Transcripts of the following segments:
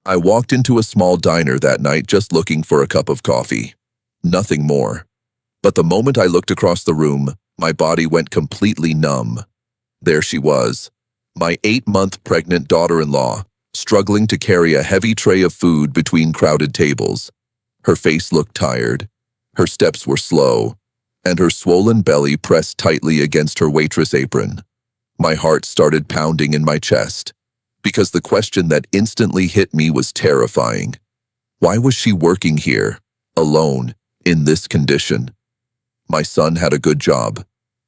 I walked into a small diner that night just looking for a cup of coffee. Nothing more. But the moment I looked across the room, my body went completely numb. There she was, my 8-month pregnant daughter-in-law, struggling to carry a heavy tray of food between crowded tables. Her face looked tired, her steps were slow, and her swollen belly pressed tightly against her waitress apron. My heart started pounding in my chest, because the question that instantly hit me was terrifying. Why was she working here, alone, in this condition? My son had a good job.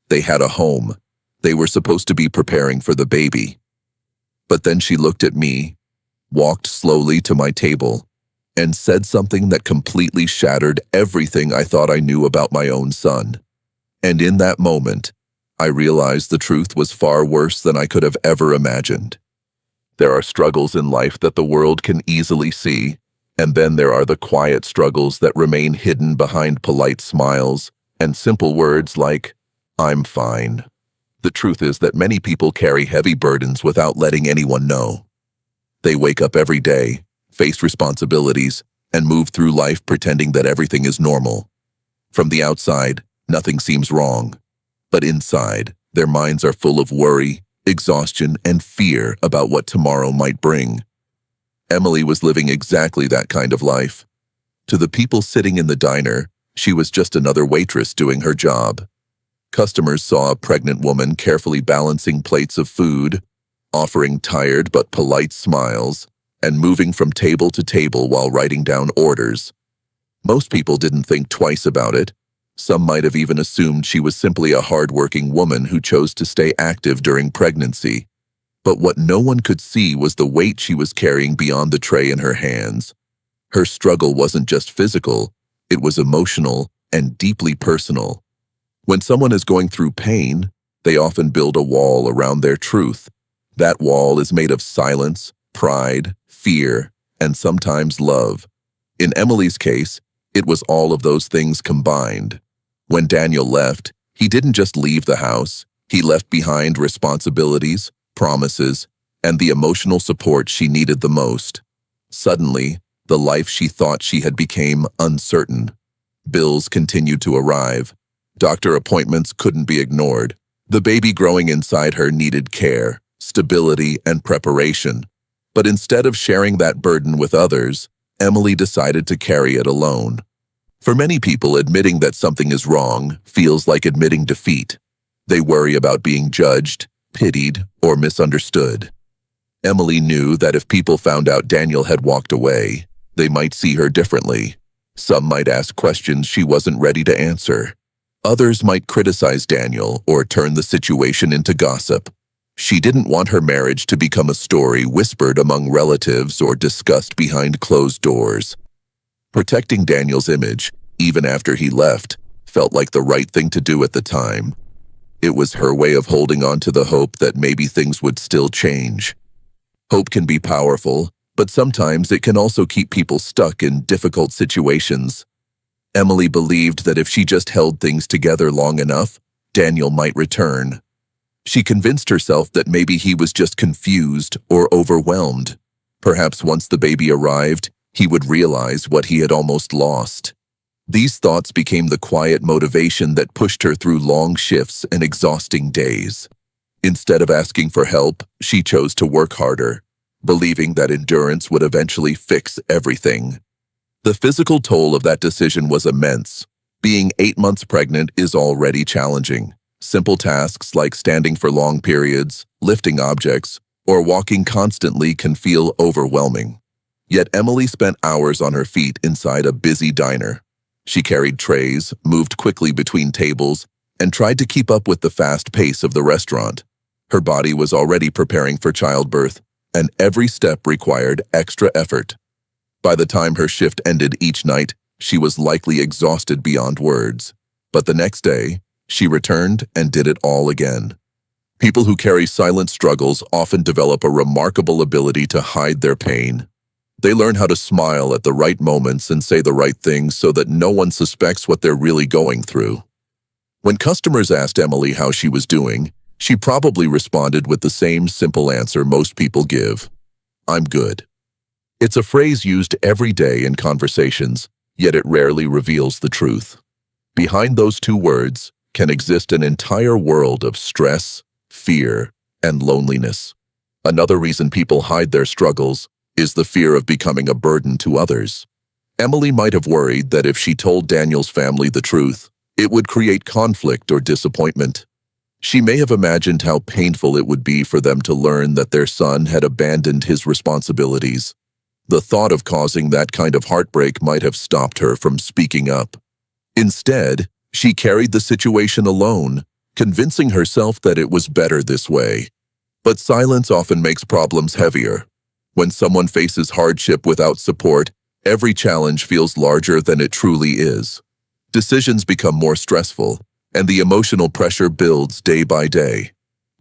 They had a home. They were supposed to be preparing for the baby. But then she looked at me, walked slowly to my table, and said something that completely shattered everything I thought I knew about my own son. And in that moment, I realized the truth was far worse than I could have ever imagined. There are struggles in life that the world can easily see, and then there are the quiet struggles that remain hidden behind polite smiles and simple words like, "I'm fine." The truth is that many people carry heavy burdens without letting anyone know. They wake up every day, face responsibilities, and move through life pretending that everything is normal. From the outside, nothing seems wrong. But inside, their minds are full of worry, exhaustion, and fear about what tomorrow might bring. Emily was living exactly that kind of life. To the people sitting in the diner, she was just another waitress doing her job. Customers saw a pregnant woman carefully balancing plates of food, offering tired but polite smiles, and moving from table to table while writing down orders. Most people didn't think twice about it. Some might have even assumed she was simply a hard-working woman who chose to stay active during pregnancy. But what no one could see was the weight she was carrying beyond the tray in her hands. Her struggle wasn't just physical, it was emotional and deeply personal. When someone is going through pain, they often build a wall around their truth. That wall is made of silence, pride, fear, and sometimes love. In Emily's case, it was all of those things combined. When Daniel left, he didn't just leave the house, he left behind responsibilities, promises, and the emotional support she needed the most. Suddenly, the life she thought she had became uncertain. Bills continued to arrive. Doctor appointments couldn't be ignored. The baby growing inside her needed care, stability, and preparation. But instead of sharing that burden with others, Emily decided to carry it alone. For many people, admitting that something is wrong feels like admitting defeat. They worry about being judged, pitied, or misunderstood. Emily knew that if people found out Daniel had walked away, they might see her differently. Some might ask questions she wasn't ready to answer. Others might criticize Daniel or turn the situation into gossip. She didn't want her marriage to become a story whispered among relatives or discussed behind closed doors. Protecting Daniel's image, even after he left, felt like the right thing to do at the time. It was her way of holding on to the hope that maybe things would still change. Hope can be powerful, but sometimes it can also keep people stuck in difficult situations. Emily believed that if she just held things together long enough, Daniel might return. She convinced herself that maybe he was just confused or overwhelmed. Perhaps once the baby arrived, he would realize what he had almost lost. These thoughts became the quiet motivation that pushed her through long shifts and exhausting days. Instead of asking for help, she chose to work harder, believing that endurance would eventually fix everything. The physical toll of that decision was immense. Being 8 months pregnant is already challenging. Simple tasks like standing for long periods, lifting objects, or walking constantly can feel overwhelming. Yet Emily spent hours on her feet inside a busy diner. She carried trays, moved quickly between tables, and tried to keep up with the fast pace of the restaurant. Her body was already preparing for childbirth, and every step required extra effort. By the time her shift ended each night, she was likely exhausted beyond words. But the next day, she returned and did it all again. People who carry silent struggles often develop a remarkable ability to hide their pain. They learn how to smile at the right moments and say the right things so that no one suspects what they're really going through. When customers asked Emily how she was doing, she probably responded with the same simple answer most people give: "I'm good." It's a phrase used every day in conversations, yet it rarely reveals the truth. Behind those two words can exist an entire world of stress, fear, and loneliness. Another reason people hide their struggles is the fear of becoming a burden to others. Emily might have worried that if she told Daniel's family the truth, it would create conflict or disappointment. She may have imagined how painful it would be for them to learn that their son had abandoned his responsibilities. The thought of causing that kind of heartbreak might have stopped her from speaking up. Instead, she carried the situation alone, convincing herself that it was better this way. But silence often makes problems heavier. When someone faces hardship without support, every challenge feels larger than it truly is. Decisions become more stressful, and the emotional pressure builds day by day.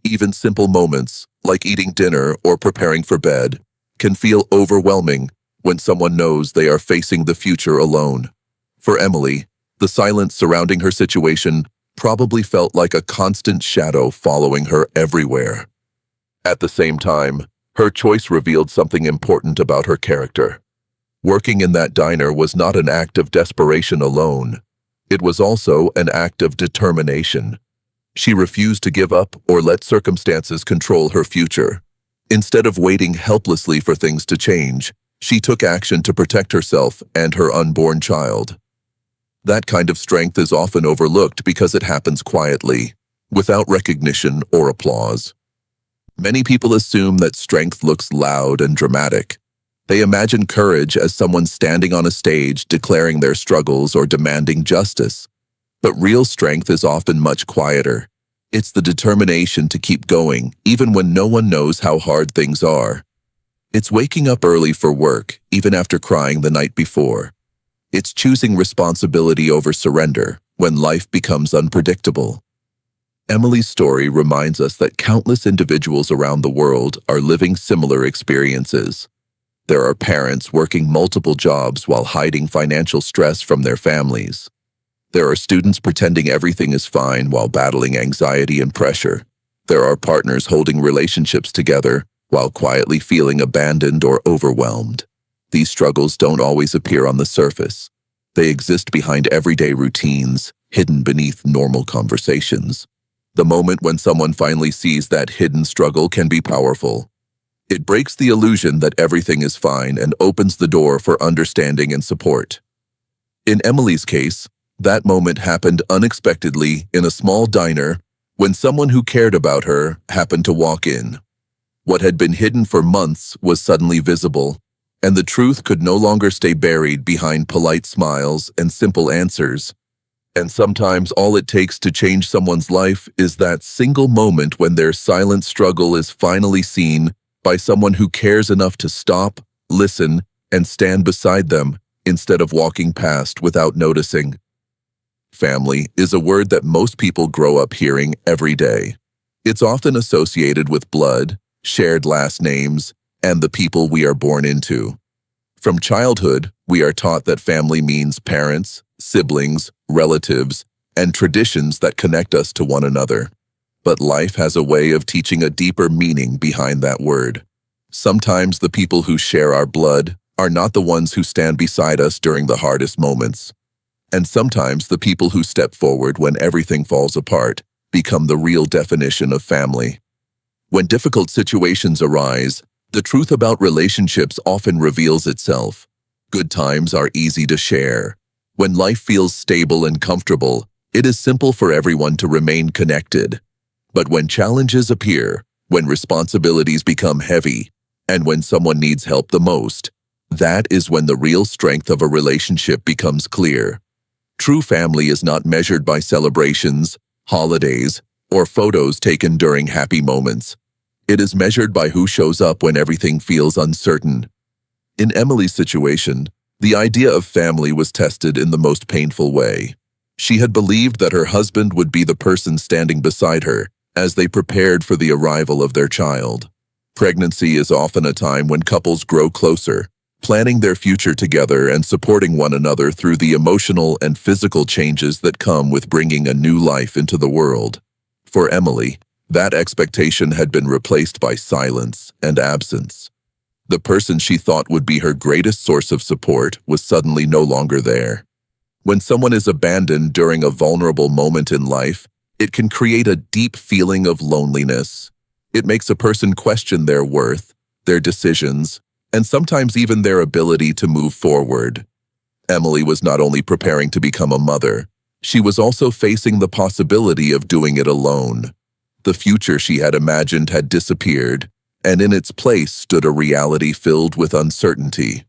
Even simple moments, like eating dinner or preparing for bed, can feel overwhelming when someone knows they are facing the future alone. For Emily, the silence surrounding her situation probably felt like a constant shadow following her everywhere. At the same time, her choice revealed something important about her character. Working in that diner was not an act of desperation alone. It was also an act of determination. She refused to give up or let circumstances control her future. Instead of waiting helplessly for things to change, she took action to protect herself and her unborn child. That kind of strength is often overlooked because it happens quietly, without recognition or applause. Many people assume that strength looks loud and dramatic. They imagine courage as someone standing on a stage declaring their struggles or demanding justice. But real strength is often much quieter. It's the determination to keep going, even when no one knows how hard things are. It's waking up early for work, even after crying the night before. It's choosing responsibility over surrender when life becomes unpredictable. Emily's story reminds us that countless individuals around the world are living similar experiences. There are parents working multiple jobs while hiding financial stress from their families. There are students pretending everything is fine while battling anxiety and pressure. There are partners holding relationships together while quietly feeling abandoned or overwhelmed. These struggles don't always appear on the surface. They exist behind everyday routines, hidden beneath normal conversations. The moment when someone finally sees that hidden struggle can be powerful. It breaks the illusion that everything is fine and opens the door for understanding and support. In Emily's case, that moment happened unexpectedly in a small diner when someone who cared about her happened to walk in. What had been hidden for months was suddenly visible, and the truth could no longer stay buried behind polite smiles and simple answers. And sometimes all it takes to change someone's life is that single moment when their silent struggle is finally seen by someone who cares enough to stop, listen, and stand beside them instead of walking past without noticing. Family is a word that most people grow up hearing every day. It's often associated with blood, shared last names, and the people we are born into. From childhood, we are taught that family means parents, siblings, relatives, and traditions that connect us to one another. But life has a way of teaching a deeper meaning behind that word. Sometimes the people who share our blood are not the ones who stand beside us during the hardest moments. And sometimes the people who step forward when everything falls apart become the real definition of family. When difficult situations arise, the truth about relationships often reveals itself. Good times are easy to share. When life feels stable and comfortable, it is simple for everyone to remain connected. But when challenges appear, when responsibilities become heavy, and when someone needs help the most, that is when the real strength of a relationship becomes clear. True family is not measured by celebrations, holidays, or photos taken during happy moments. It is measured by who shows up when everything feels uncertain. In Emily's situation, the idea of family was tested in the most painful way. She had believed that her husband would be the person standing beside her as they prepared for the arrival of their child. Pregnancy is often a time when couples grow closer, planning their future together and supporting one another through the emotional and physical changes that come with bringing a new life into the world. For Emily, that expectation had been replaced by silence and absence. The person she thought would be her greatest source of support was suddenly no longer there. When someone is abandoned during a vulnerable moment in life, it can create a deep feeling of loneliness. It makes a person question their worth, their decisions, and sometimes even their ability to move forward. Emily was not only preparing to become a mother, she was also facing the possibility of doing it alone. The future she had imagined had disappeared, and in its place stood a reality filled with uncertainty.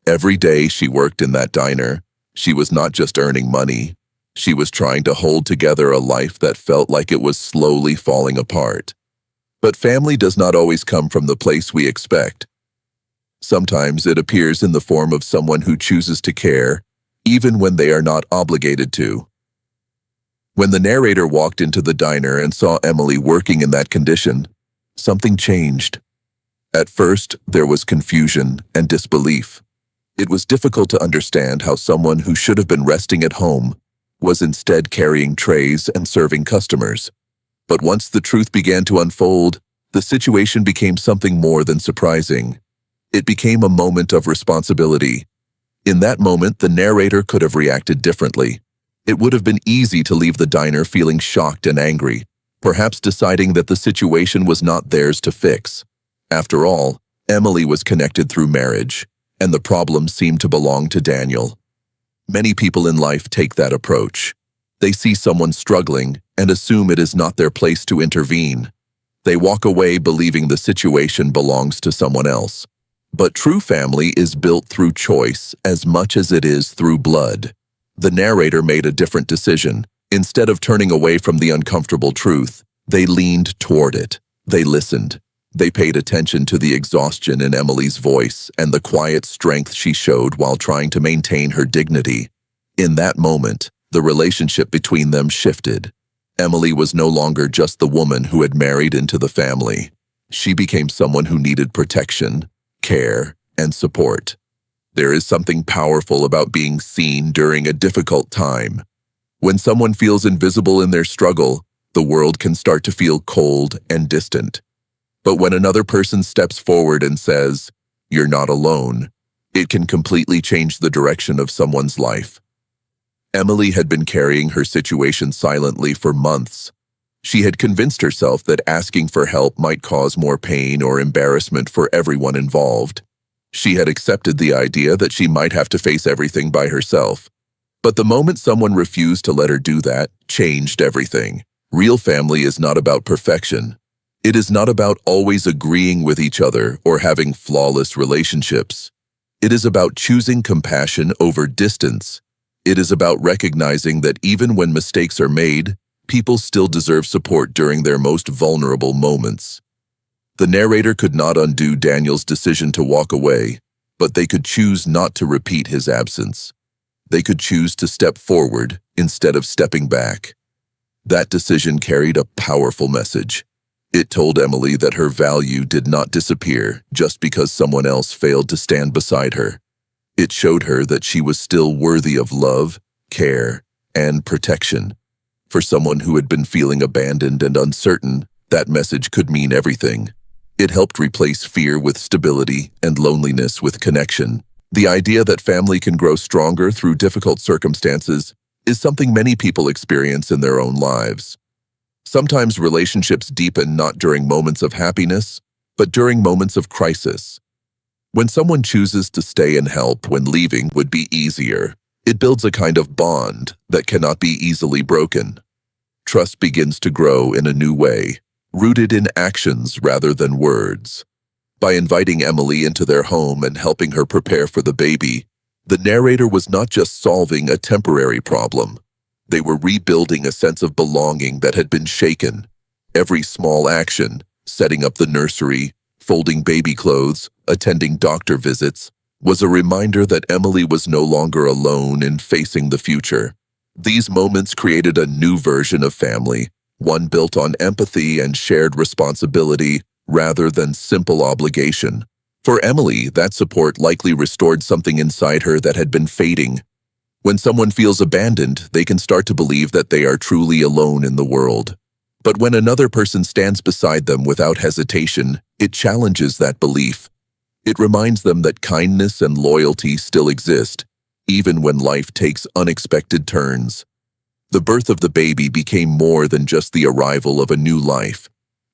Every day she worked in that diner, she was not just earning money, she was trying to hold together a life that felt like it was slowly falling apart. But family does not always come from the place we expect. Sometimes it appears in the form of someone who chooses to care, even when they are not obligated to. When the narrator walked into the diner and saw Emily working in that condition, something changed. At first, there was confusion and disbelief. It was difficult to understand how someone who should have been resting at home was instead carrying trays and serving customers. But once the truth began to unfold, the situation became something more than surprising. It became a moment of responsibility. In that moment, the narrator could have reacted differently. It would have been easy to leave the diner feeling shocked and angry, perhaps deciding that the situation was not theirs to fix. After all, Emily was connected through marriage, and the problem seemed to belong to Daniel. Many people in life take that approach. They see someone struggling and assume it is not their place to intervene. They walk away believing the situation belongs to someone else. But true family is built through choice as much as it is through blood. The narrator made a different decision. Instead of turning away from the uncomfortable truth, they leaned toward it. They listened. They paid attention to the exhaustion in Emily's voice and the quiet strength she showed while trying to maintain her dignity. In that moment, the relationship between them shifted. Emily was no longer just the woman who had married into the family. She became someone who needed protection, care, and support. There is something powerful about being seen during a difficult time. When someone feels invisible in their struggle, the world can start to feel cold and distant. But when another person steps forward and says, "You're not alone," it can completely change the direction of someone's life. Emily had been carrying her situation silently for months. She had convinced herself that asking for help might cause more pain or embarrassment for everyone involved. She had accepted the idea that she might have to face everything by herself. But the moment someone refused to let her do that, changed everything. Real family is not about perfection. It is not about always agreeing with each other or having flawless relationships. It is about choosing compassion over distance. It is about recognizing that even when mistakes are made, people still deserve support during their most vulnerable moments. The narrator could not undo Daniel's decision to walk away, but they could choose not to repeat his absence. They could choose to step forward instead of stepping back. That decision carried a powerful message. It told Emily that her value did not disappear just because someone else failed to stand beside her. It showed her that she was still worthy of love, care, and protection. For someone who had been feeling abandoned and uncertain, that message could mean everything. It helped replace fear with stability and loneliness with connection. The idea that family can grow stronger through difficult circumstances is something many people experience in their own lives. Sometimes relationships deepen not during moments of happiness, but during moments of crisis. When someone chooses to stay and help when leaving would be easier, it builds a kind of bond that cannot be easily broken. Trust begins to grow in a new way, rooted in actions rather than words. By inviting Emily into their home and helping her prepare for the baby, the narrator was not just solving a temporary problem. They were rebuilding a sense of belonging that had been shaken. Every small action, setting up the nursery, folding baby clothes, attending doctor visits, was a reminder that Emily was no longer alone in facing the future. These moments created a new version of family, one built on empathy and shared responsibility rather than simple obligation. For Emily, that support likely restored something inside her that had been fading. When someone feels abandoned, they can start to believe that they are truly alone in the world. But when another person stands beside them without hesitation, it challenges that belief. It reminds them that kindness and loyalty still exist, even when life takes unexpected turns. The birth of the baby became more than just the arrival of a new life.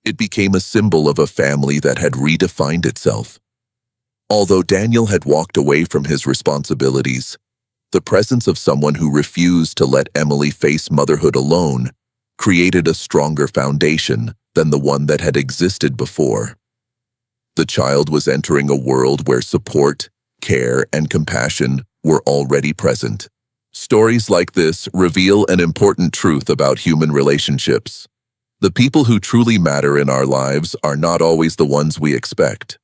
It became a symbol of a family that had redefined itself. Although Daniel had walked away from his responsibilities, the presence of someone who refused to let Emily face motherhood alone created a stronger foundation than the one that had existed before. The child was entering a world where support, care, and compassion were already present. Stories like this reveal an important truth about human relationships. The people who truly matter in our lives are not always the ones we expect.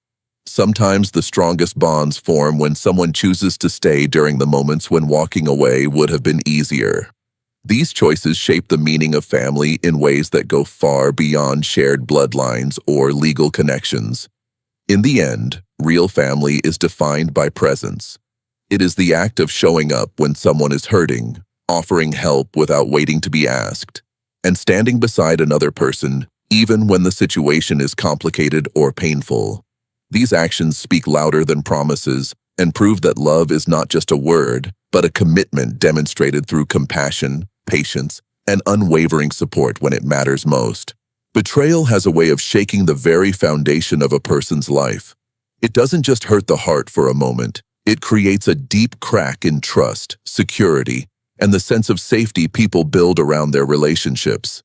Sometimes the strongest bonds form when someone chooses to stay during the moments when walking away would have been easier. These choices shape the meaning of family in ways that go far beyond shared bloodlines or legal connections. In the end, real family is defined by presence. It is the act of showing up when someone is hurting, offering help without waiting to be asked, and standing beside another person even when the situation is complicated or painful. These actions speak louder than promises and prove that love is not just a word, but a commitment demonstrated through compassion, patience, and unwavering support when it matters most. Betrayal has a way of shaking the very foundation of a person's life. It doesn't just hurt the heart for a moment. It creates a deep crack in trust, security, and the sense of safety people build around their relationships.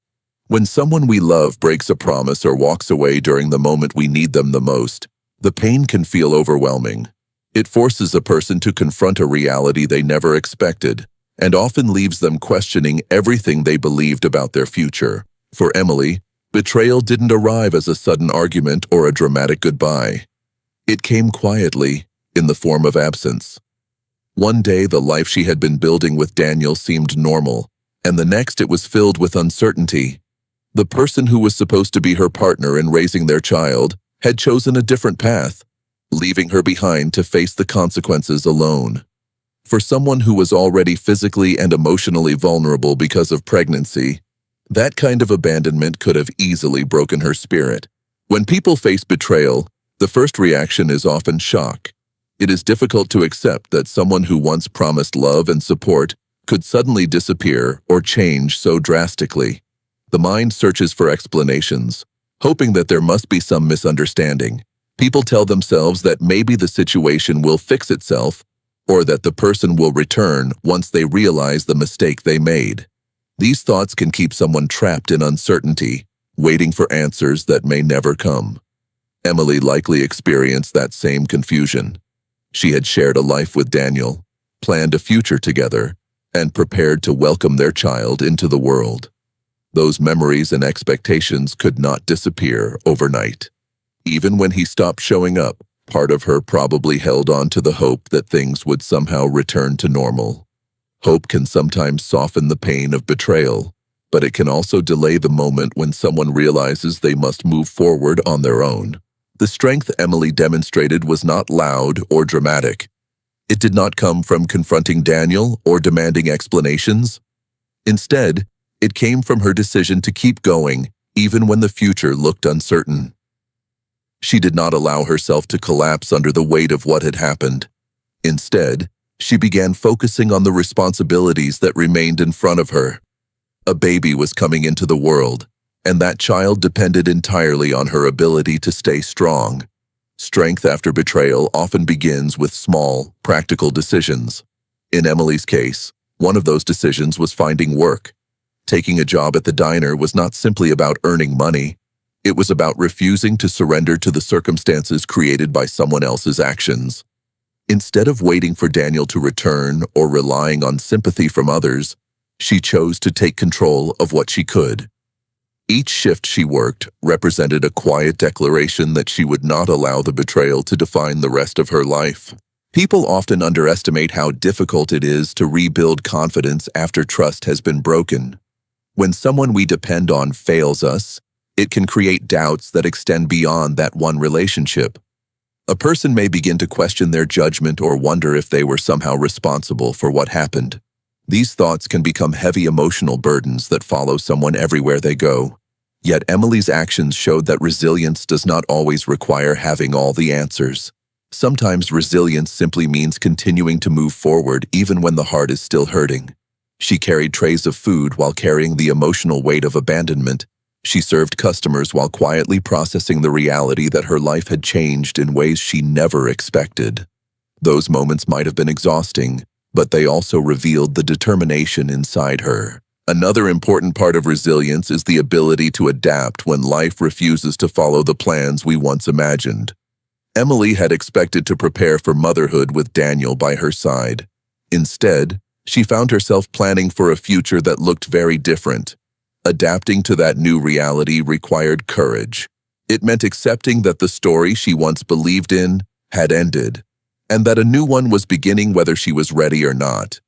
When someone we love breaks a promise or walks away during the moment we need them the most, the pain can feel overwhelming. It forces a person to confront a reality they never expected, and often leaves them questioning everything they believed about their future. For Emily, betrayal didn't arrive as a sudden argument or a dramatic goodbye. It came quietly, in the form of absence. One day, the life she had been building with Daniel seemed normal, and the next it was filled with uncertainty. The person who was supposed to be her partner in raising their child had chosen a different path, leaving her behind to face the consequences alone. For someone who was already physically and emotionally vulnerable because of pregnancy, that kind of abandonment could have easily broken her spirit. When people face betrayal, the first reaction is often shock. It is difficult to accept that someone who once promised love and support could suddenly disappear or change so drastically. The mind searches for explanations, hoping that there must be some misunderstanding. People tell themselves that maybe the situation will fix itself, or that the person will return once they realize the mistake they made. These thoughts can keep someone trapped in uncertainty, waiting for answers that may never come. Emily likely experienced that same confusion. She had shared a life with Daniel, planned a future together, and prepared to welcome their child into the world. Those memories and expectations could not disappear overnight. Even when he stopped showing up, part of her probably held on to the hope that things would somehow return to normal. Hope can sometimes soften the pain of betrayal, but it can also delay the moment when someone realizes they must move forward on their own. The strength Emily demonstrated was not loud or dramatic. It did not come from confronting Daniel or demanding explanations. Instead, it came from her decision to keep going, even when the future looked uncertain. She did not allow herself to collapse under the weight of what had happened. Instead, she began focusing on the responsibilities that remained in front of her. A baby was coming into the world, and that child depended entirely on her ability to stay strong. Strength after betrayal often begins with small, practical decisions. In Emily's case, one of those decisions was finding work. Taking a job at the diner was not simply about earning money. It was about refusing to surrender to the circumstances created by someone else's actions. Instead of waiting for Daniel to return or relying on sympathy from others, she chose to take control of what she could. Each shift she worked represented a quiet declaration that she would not allow the betrayal to define the rest of her life. People often underestimate how difficult it is to rebuild confidence after trust has been broken. When someone we depend on fails us, it can create doubts that extend beyond that one relationship. A person may begin to question their judgment or wonder if they were somehow responsible for what happened. These thoughts can become heavy emotional burdens that follow someone everywhere they go. Yet Emily's actions showed that resilience does not always require having all the answers. Sometimes resilience simply means continuing to move forward even when the heart is still hurting. She carried trays of food while carrying the emotional weight of abandonment. She served customers while quietly processing the reality that her life had changed in ways she never expected. Those moments might have been exhausting, but they also revealed the determination inside her. Another important part of resilience is the ability to adapt when life refuses to follow the plans we once imagined. Emily had expected to prepare for motherhood with Daniel by her side. Instead, she found herself planning for a future that looked very different. Adapting to that new reality required courage. It meant accepting that the story she once believed in had ended, and that a new one was beginning whether she was ready or not.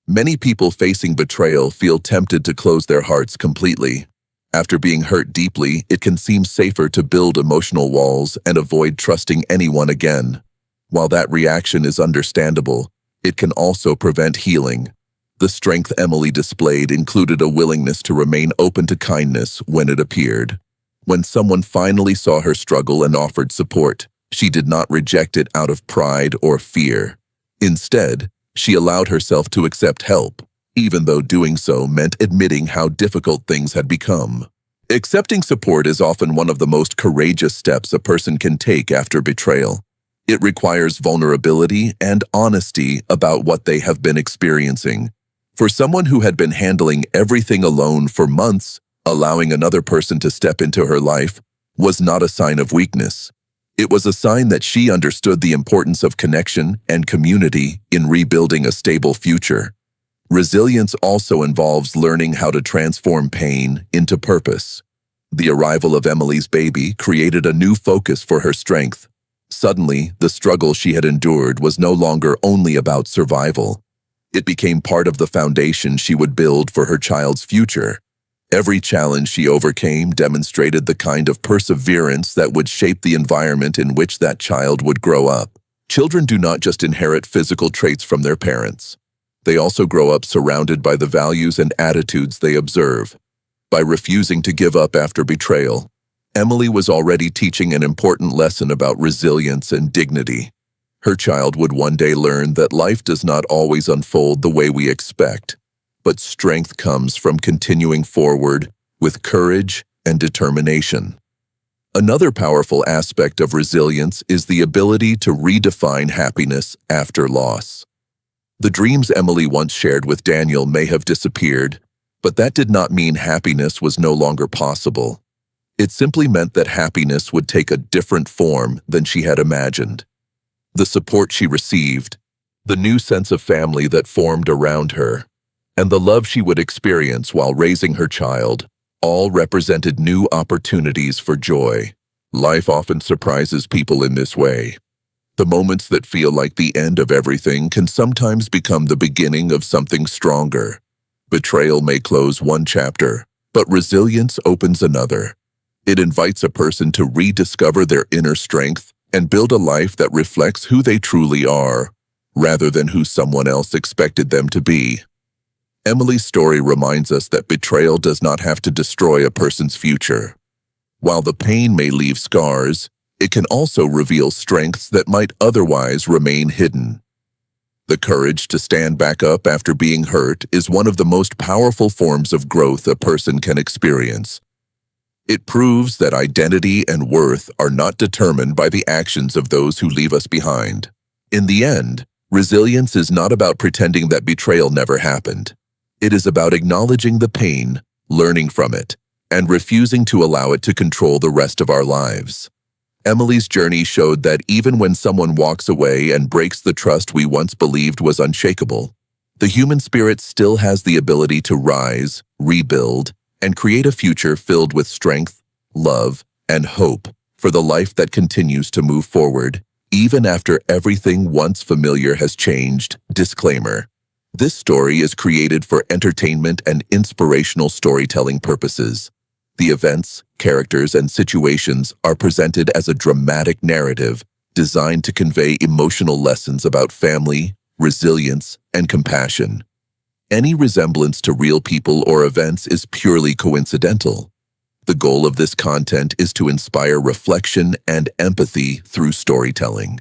Many people facing betrayal feel tempted to close their hearts completely. After being hurt deeply, it can seem safer to build emotional walls and avoid trusting anyone again. While that reaction is understandable, it can also prevent healing. The strength Emily displayed included a willingness to remain open to kindness when it appeared. When someone finally saw her struggle and offered support, she did not reject it out of pride or fear. Instead, she allowed herself to accept help, even though doing so meant admitting how difficult things had become. Accepting support is often one of the most courageous steps a person can take after betrayal. It requires vulnerability and honesty about what they have been experiencing. For someone who had been handling everything alone for months, allowing another person to step into her life was not a sign of weakness. It was a sign that she understood the importance of connection and community in rebuilding a stable future. Resilience also involves learning how to transform pain into purpose. The arrival of Emily's baby created a new focus for her strength. Suddenly, the struggle she had endured was no longer only about survival. It became part of the foundation she would build for her child's future. Every challenge she overcame demonstrated the kind of perseverance that would shape the environment in which that child would grow up. Children do not just inherit physical traits from their parents. They also grow up surrounded by the values and attitudes they observe. By refusing to give up after betrayal, Emily was already teaching an important lesson about resilience and dignity. Her child would one day learn that life does not always unfold the way we expect, but strength comes from continuing forward with courage and determination. Another powerful aspect of resilience is the ability to redefine happiness after loss. The dreams Emily once shared with Daniel may have disappeared, but that did not mean happiness was no longer possible. It simply meant that happiness would take a different form than she had imagined. The support she received, the new sense of family that formed around her, and the love she would experience while raising her child, all represented new opportunities for joy. Life often surprises people in this way. The moments that feel like the end of everything can sometimes become the beginning of something stronger. Betrayal may close one chapter, but resilience opens another. It invites a person to rediscover their inner strength and build a life that reflects who they truly are, rather than who someone else expected them to be. Emily's story reminds us that betrayal does not have to destroy a person's future. While the pain may leave scars, it can also reveal strengths that might otherwise remain hidden. The courage to stand back up after being hurt is one of the most powerful forms of growth a person can experience. It proves that identity and worth are not determined by the actions of those who leave us behind. In the end, resilience is not about pretending that betrayal never happened. It is about acknowledging the pain, learning from it, and refusing to allow it to control the rest of our lives. Emily's journey showed that even when someone walks away and breaks the trust we once believed was unshakable, the human spirit still has the ability to rise, rebuild, and create a future filled with strength, love, and hope for the life that continues to move forward, even after everything once familiar has changed. Disclaimer: this story is created for entertainment and inspirational storytelling purposes. The events, characters, and situations are presented as a dramatic narrative designed to convey emotional lessons about family, resilience, and compassion. Any resemblance to real people or events is purely coincidental. The goal of this content is to inspire reflection and empathy through storytelling.